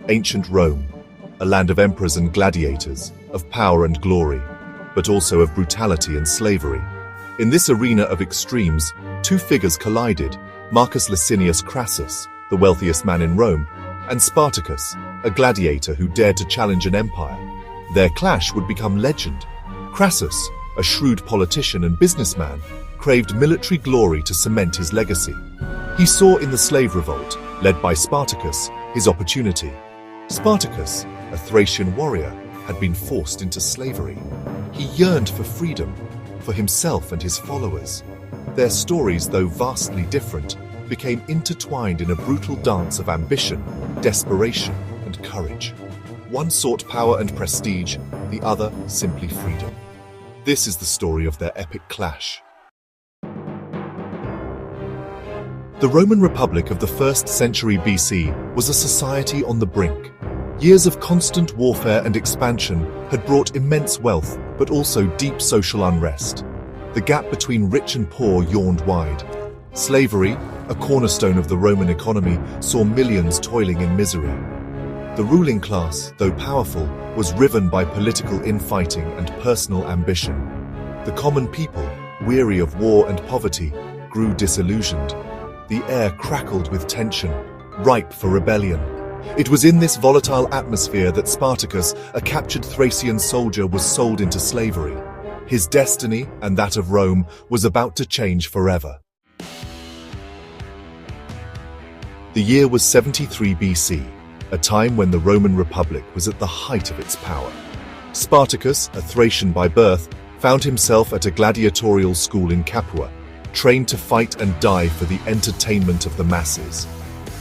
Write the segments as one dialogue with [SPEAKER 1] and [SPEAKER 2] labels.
[SPEAKER 1] Ancient Rome, a land of emperors and gladiators, of power and glory, but also of brutality and slavery. In this arena of extremes, two figures collided: Marcus Licinius Crassus, the wealthiest man in Rome, and Spartacus, a gladiator who dared to challenge an empire. Their clash would become legend. Crassus, a shrewd politician and businessman, craved military glory to cement his legacy. He saw in the slave revolt, led by Spartacus, his opportunity. Spartacus, a Thracian warrior, had been forced into slavery. He yearned for freedom, for himself and his followers. Their stories, though vastly different, became intertwined in a brutal dance of ambition, desperation, and courage. One sought power and prestige, the other simply freedom. This is the story of their epic clash. The Roman Republic of the 1st century BC was a society on the brink. Years of constant warfare and expansion had brought immense wealth, but also deep social unrest. The gap between rich and poor yawned wide. Slavery, a cornerstone of the Roman economy, saw millions toiling in misery. The ruling class, though powerful, was riven by political infighting and personal ambition. The common people, weary of war and poverty, grew disillusioned. The air crackled with tension, ripe for rebellion. It was in this volatile atmosphere that Spartacus, a captured Thracian soldier, was sold into slavery. His destiny, and that of Rome, was about to change forever. The year was 73 BC, a time when the Roman Republic was at the height of its power. Spartacus, a Thracian by birth, found himself at a gladiatorial school in Capua, trained to fight and die for the entertainment of the masses.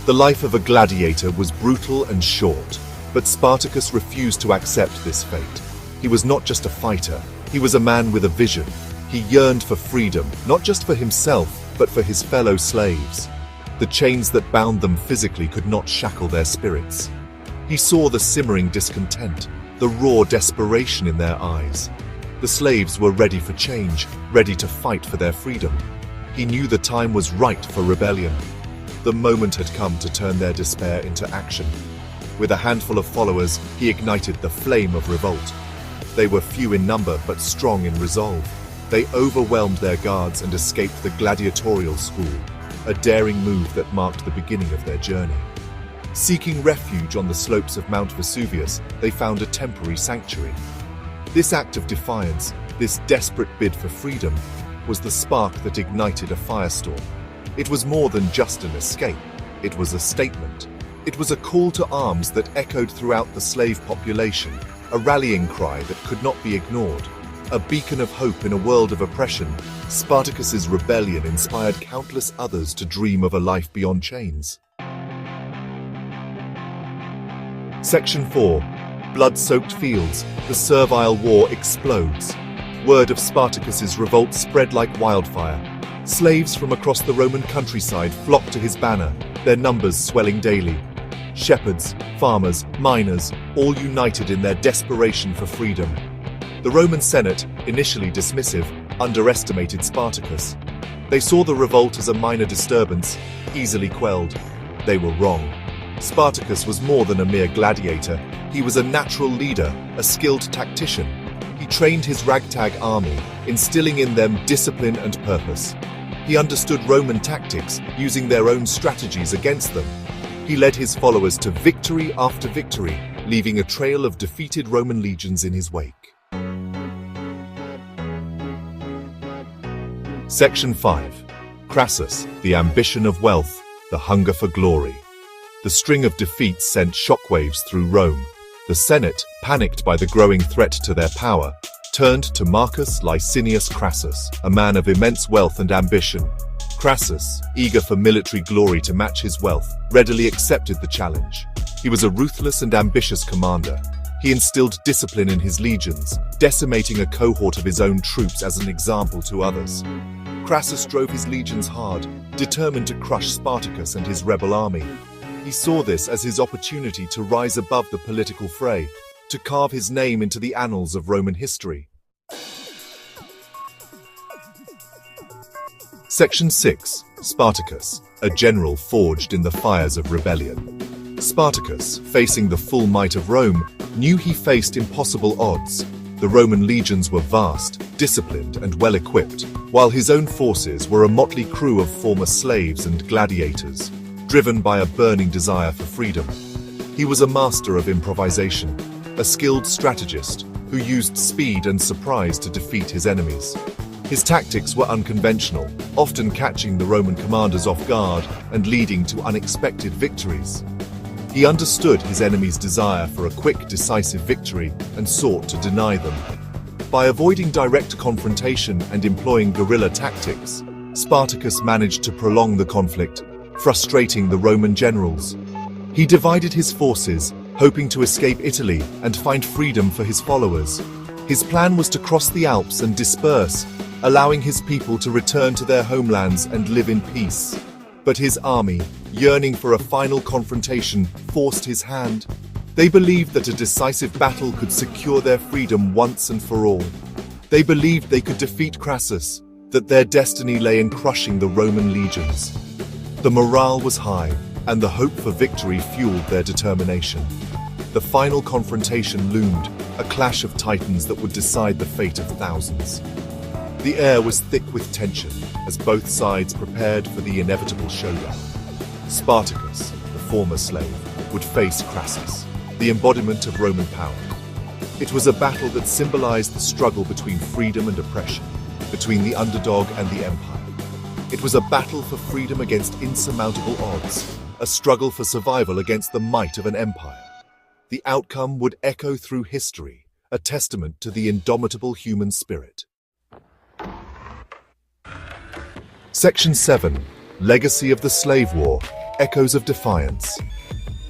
[SPEAKER 1] The life of a gladiator was brutal and short, but Spartacus refused to accept this fate. He was not just a fighter, he was a man with a vision. He yearned for freedom, not just for himself, but for his fellow slaves. The chains that bound them physically could not shackle their spirits. He saw the simmering discontent, the raw desperation in their eyes. The slaves were ready for change, ready to fight for their freedom. He knew the time was right for rebellion. The moment had come to turn their despair into action. With a handful of followers, he ignited the flame of revolt. They were few in number, but strong in resolve. They overwhelmed their guards and escaped the gladiatorial school, a daring move that marked the beginning of their journey. Seeking refuge on the slopes of Mount Vesuvius, they found a temporary sanctuary. This act of defiance, this desperate bid for freedom, was the spark that ignited a firestorm. It was more than just an escape. It was a statement. It was a call to arms that echoed throughout the slave population, a rallying cry that could not be ignored. A beacon of hope in a world of oppression, Spartacus's rebellion inspired countless others to dream of a life beyond chains. Section 4. Blood-soaked fields. The servile war explodes. Word of Spartacus's revolt spread like wildfire. Slaves from across the Roman countryside flocked to his banner, their numbers swelling daily. Shepherds, farmers, miners, all united in their desperation for freedom. The Roman Senate, initially dismissive, underestimated Spartacus. They saw the revolt as a minor disturbance, easily quelled. They were wrong. Spartacus was more than a mere gladiator. He was a natural leader, a skilled tactician. He trained his ragtag army, instilling in them discipline and purpose. He understood Roman tactics, using their own strategies against them. He led his followers to victory after victory, leaving a trail of defeated Roman legions in his wake. Section 5. Crassus, the ambition of wealth, the hunger for glory. The string of defeats sent shockwaves through Rome. The Senate, panicked by the growing threat to their power, turned to Marcus Licinius Crassus, a man of immense wealth and ambition. Crassus, eager for military glory to match his wealth, readily accepted the challenge. He was a ruthless and ambitious commander. He instilled discipline in his legions, decimating a cohort of his own troops as an example to others. Crassus drove his legions hard, determined to crush Spartacus and his rebel army. He saw this as his opportunity to rise above the political fray, to carve his name into the annals of Roman history. Section 6. Spartacus, a general forged in the fires of rebellion. Spartacus, facing the full might of Rome, knew he faced impossible odds. The Roman legions were vast, disciplined, and well-equipped, while his own forces were a motley crew of former slaves and gladiators, driven by a burning desire for freedom. He was a master of improvisation, a skilled strategist who used speed and surprise to defeat his enemies. His tactics were unconventional, often catching the Roman commanders off guard and leading to unexpected victories. He understood his enemies' desire for a quick, decisive victory and sought to deny them. By avoiding direct confrontation and employing guerrilla tactics, Spartacus managed to prolong the conflict, frustrating the Roman generals. He divided his forces, hoping to escape Italy and find freedom for his followers. His plan was to cross the Alps and disperse, allowing his people to return to their homelands and live in peace. But his army, yearning for a final confrontation, forced his hand. They believed that a decisive battle could secure their freedom once and for all. They believed they could defeat Crassus, that their destiny lay in crushing the Roman legions. The morale was high, and the hope for victory fueled their determination. The final confrontation loomed, a clash of titans that would decide the fate of thousands. The air was thick with tension as both sides prepared for the inevitable showdown. Spartacus, the former slave, would face Crassus, the embodiment of Roman power. It was a battle that symbolized the struggle between freedom and oppression, between the underdog and the empire. It was a battle for freedom against insurmountable odds, a struggle for survival against the might of an empire. The outcome would echo through history, a testament to the indomitable human spirit. Section 7. Legacy of the Slave War, Echoes of Defiance.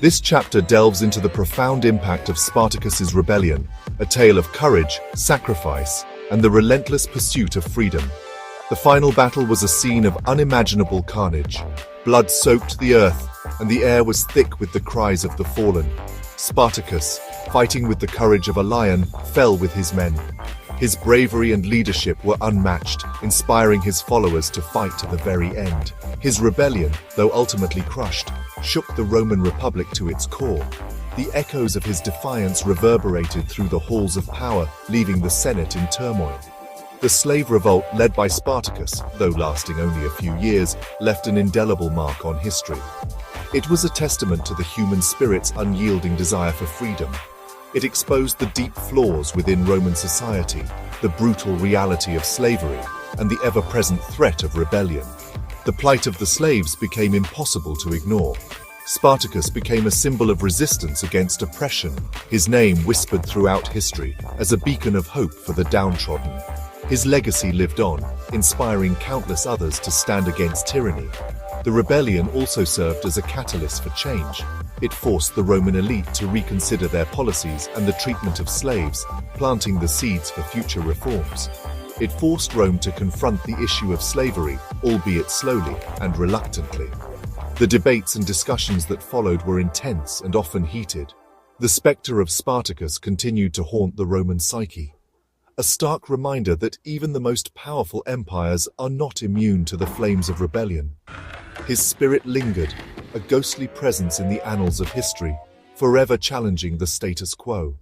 [SPEAKER 1] This chapter delves into the profound impact of Spartacus's rebellion, a tale of courage, sacrifice, and the relentless pursuit of freedom. The final battle was a scene of unimaginable carnage. Blood soaked the earth, and the air was thick with the cries of the fallen. Spartacus, fighting with the courage of a lion, fell with his men. His bravery and leadership were unmatched, inspiring his followers to fight to the very end. His rebellion, though ultimately crushed, shook the Roman Republic to its core. The echoes of his defiance reverberated through the halls of power, leaving the Senate in turmoil. The slave revolt led by Spartacus, though lasting only a few years, left an indelible mark on history. It was a testament to the human spirit's unyielding desire for freedom. It exposed the deep flaws within Roman society, the brutal reality of slavery, and the ever-present threat of rebellion. The plight of the slaves became impossible to ignore. Spartacus became a symbol of resistance against oppression, his name whispered throughout history as a beacon of hope for the downtrodden. His legacy lived on, inspiring countless others to stand against tyranny. The rebellion also served as a catalyst for change. It forced the Roman elite to reconsider their policies and the treatment of slaves, planting the seeds for future reforms. It forced Rome to confront the issue of slavery, albeit slowly and reluctantly. The debates and discussions that followed were intense and often heated. The specter of Spartacus continued to haunt the Roman psyche. A stark reminder that even the most powerful empires are not immune to the flames of rebellion. His spirit lingered, a ghostly presence in the annals of history, forever challenging the status quo.